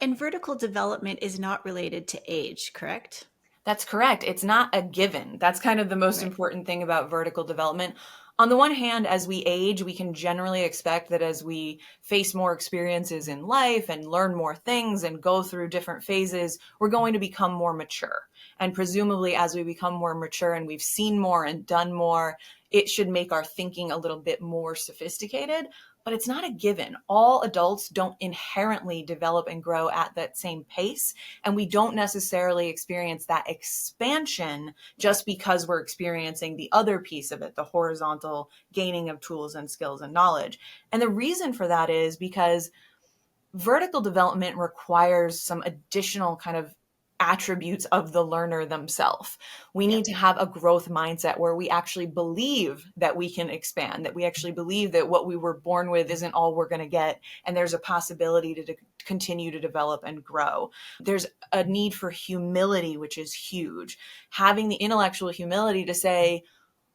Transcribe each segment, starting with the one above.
And vertical development is not related to age, correct? That's correct. It's not a given. That's kind of the most Right. important thing about vertical development. On the one hand, as we age, we can generally expect that as we face more experiences in life and learn more things and go through different phases, we're going to become more mature. And presumably, as we become more mature and we've seen more and done more, it should make our thinking a little bit more sophisticated. But it's not a given. All adults don't inherently develop and grow at that same pace. And we don't necessarily experience that expansion just because we're experiencing the other piece of it, the horizontal gaining of tools and skills and knowledge. And the reason for that is because vertical development requires some additional kind of attributes of the learner themselves. We Yep. need to have a growth mindset where we actually believe that we can expand, that we actually believe that what we were born with isn't all we're going to get, and there's a possibility to continue to develop and grow. There's a need for humility, which is huge. Having the intellectual humility to say,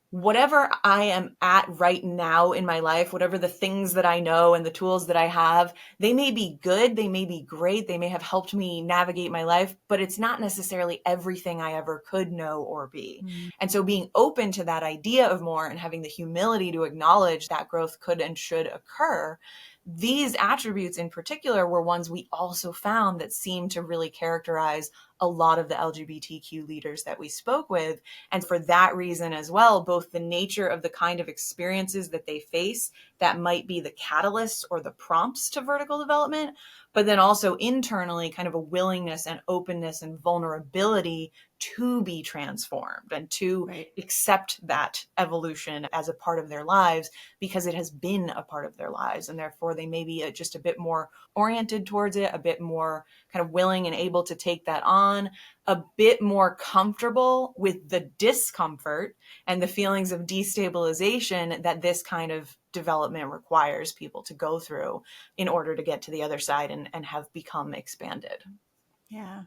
whatever I am at right now in my life, whatever the things that I know and the tools that I have, they may be good, they may be great, they may have helped me navigate my life, but it's not necessarily everything I ever could know or be. Mm. And so being open to that idea of more and having the humility to acknowledge that growth could and should occur, these attributes in particular were ones we also found that seemed to really characterize a lot of the LGBTQ leaders that we spoke with. And for that reason as well, both the nature of the kind of experiences that they face that might be the catalysts or the prompts to vertical development, but then also internally kind of a willingness and openness and vulnerability to be transformed and to Right. accept that evolution as a part of their lives because it has been a part of their lives. And therefore they may be just a bit more oriented towards it, a bit more kind of willing and able to take that on, a bit more comfortable with the discomfort and the feelings of destabilization that this kind of development requires people to go through in order to get to the other side and have become expanded. Yeah.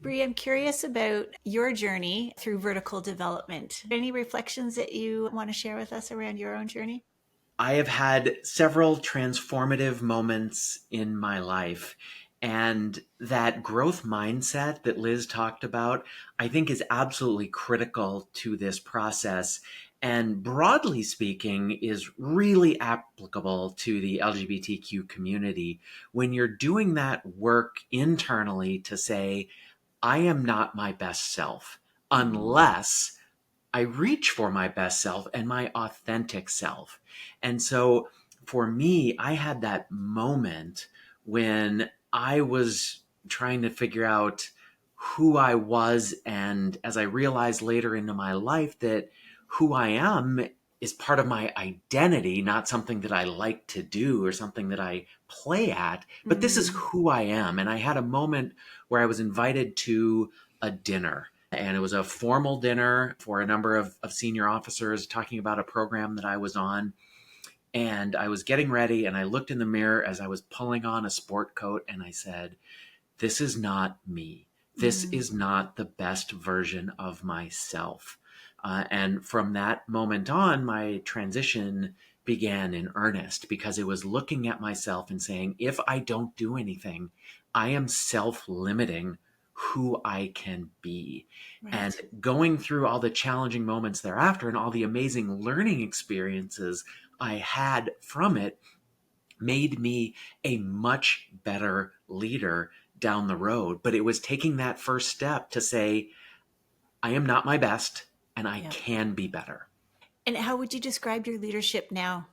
Bree, I'm curious about your journey through vertical development. Any reflections that you want to share with us around your own journey? I have had several transformative moments in my life. And that growth mindset that Liz talked about, I think is absolutely critical to this process. And broadly speaking, is really applicable to the LGBTQ community. When you're doing that work internally to say, I am not my best self Mm. unless I reach for my best self and my authentic self. And so for me, I had that moment when I was trying to figure out who I was. And as I realized later into my life that who I am is part of my identity, not something that I like to do or something that I play at, but this is Mm. who I am. And I had a moment where I was invited to a dinner, and it was a formal dinner for a number of senior officers talking about a program that I was on. And I was getting ready, and I looked in the mirror as I was pulling on a sport coat, and I said, this is not me. This Mm. is not the best version of myself. And from that moment on, my transition began in earnest because it was looking at myself and saying, if I don't do anything, I am self limiting who I can be. And Right. going through all the challenging moments thereafter and all the amazing learning experiences I had from it made me a much better leader down the road. But it was taking that first step to say, I am not my best and I Yeah. can be better. And how would you describe your leadership now?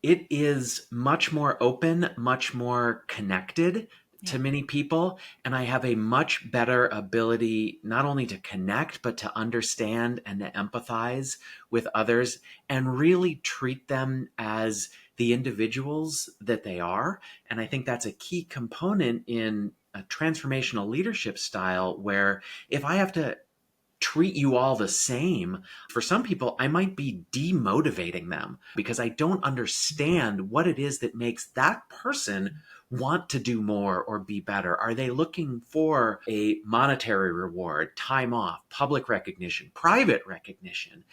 It is much more open, much more connected to Yeah. many people. And I have a much better ability not only to connect, but to understand and to empathize with others and really treat them as the individuals that they are. And I think that's a key component in a transformational leadership style where if I have to treat you all the same. For some people, I might be demotivating them because I don't understand what it is that makes that person want to do more or be better? Are they looking for a monetary reward, time off, public recognition, private recognition?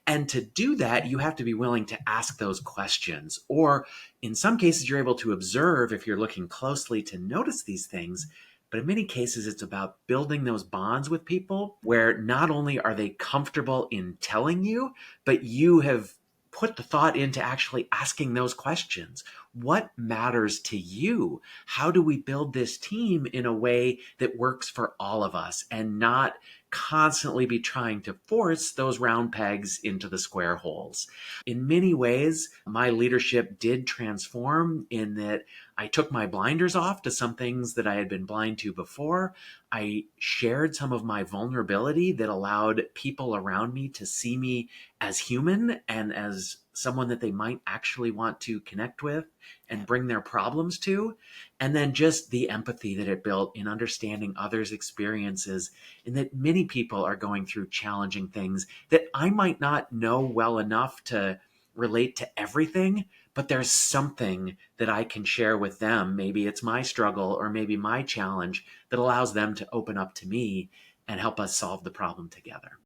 And to do that, you have to be willing to ask those questions. Or in some cases, you're able to observe if you're looking closely to notice these things. But in many cases, it's about building those bonds with people where not only are they comfortable in telling you, but you have put the thought into actually asking those questions. What matters to you? How do we build this team in a way that works for all of us and not constantly be trying to force those round pegs into the square holes? In many ways, my leadership did transform in that I took my blinders off to some things that I had been blind to before. I shared some of my vulnerability that allowed people around me to see me as human and as someone that they might actually want to connect with and bring their problems to. And then just the empathy that it built in understanding others' experiences, and that many people are going through challenging things that I might not know well enough to relate to everything, but there's something that I can share with them. Maybe it's my struggle or maybe my challenge that allows them to open up to me and help us solve the problem together.